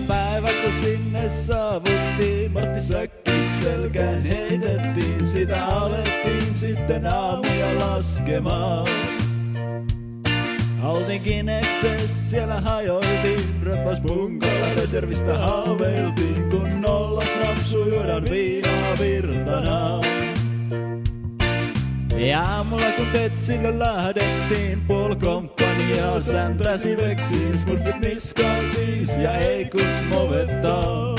päivä kun sinne saavuttiin, Matti säkkis selkään heitettiin. Sitä alettiin sitten aamuja laskemaan. Oltiin Kinekses, siellä hajoiltiin, röppäs punkalla reservistä haaveiltiin, kun nollat napsu juodaan viinaa virtanaan. Ja aamulla kun Tetsille lähdettiin, puolikomppaniaa säntäsi veksiin, smurfit niskaan siis ja ei kus movettaa.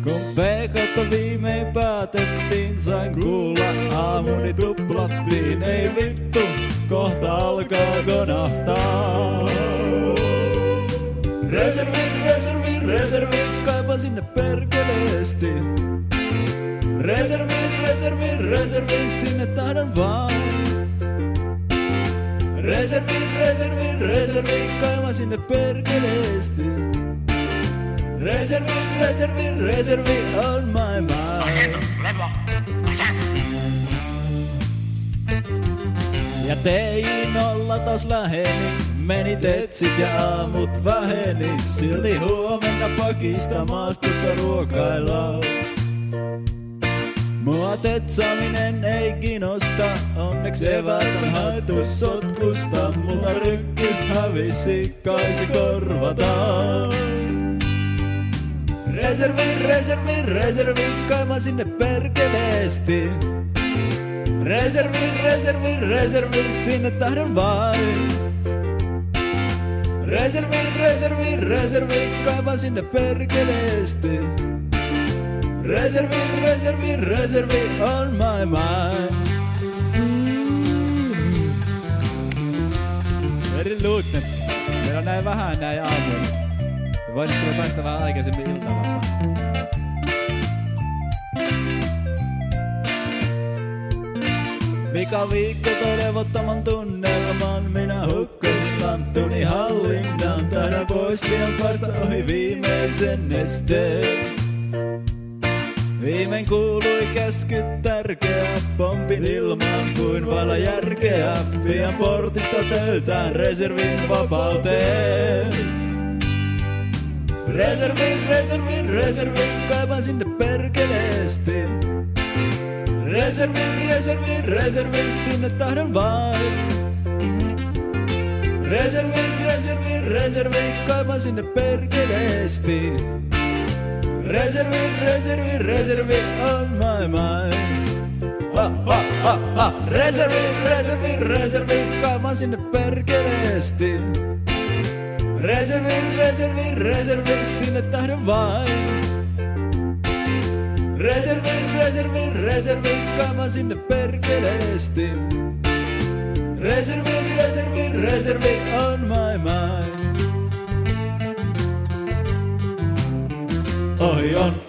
Kun PK:ta viimein päätettiin, sain kuulla aamuni tuplattiin. Ei vittu, kohta alkaa konahtaa. Reservi, reservi, reservi, kaipa sinne perkeleesti. Reservi, reservi, reservi, sinne tahdon vaan. Reservi, reservi, reservi, kaipa sinne perkeleesti. Reservi, reservi, reservi on my mind. Ja TJ0 taas läheni, meni Tetsit ja aamut väheni. Silti huomenna pakista maastossa ruokaillaan. Mua tetsaaminen ei kiinnosta, onneks eväät on haettu sotkusta. Multa rykky hävisi, kai se korvataan. Reservi, reservi, reservi, kaiva sinne perkeleesti. Reservi, reservi, reservi, sinne tahdon vain. Reservi, reservi, reservi, kaiva sinne perkeleesti. Reservi, reservi, reservi on my mind. Very luutne. Meillä on näin vähän näin aamuina. Voitaisko me päästä vähän aikaisemmin iltavapaan? Vika viikko toi levottoman tunnelman. Minä hukkasin lanttuni hallinnan. Tahdon pois pian päästä ohi viimeisen nesteen. Viimein kuului käsky tärkeä, pompin ilman kuin vailla järkeä. Pian portista töytään reservin vapauteen. Reservi, reservi, reservi, kaivan sinne perkeleesti. Reservi, reservi, reservi, sinne tahdon vain. Reservi, reservi, reservi, kaivan sinne perkeleesti. Reservi, reservi, reservi on my mind. Reservi, reservi, reservi, kaivan sinne perkeleesti. Reservi, reservi, reservi, sinne tahdon vain. Reservi, reservi, reservi, kaivan sinne perkeleesti. Reservi, reservi, reservi on my mind. Ohi on.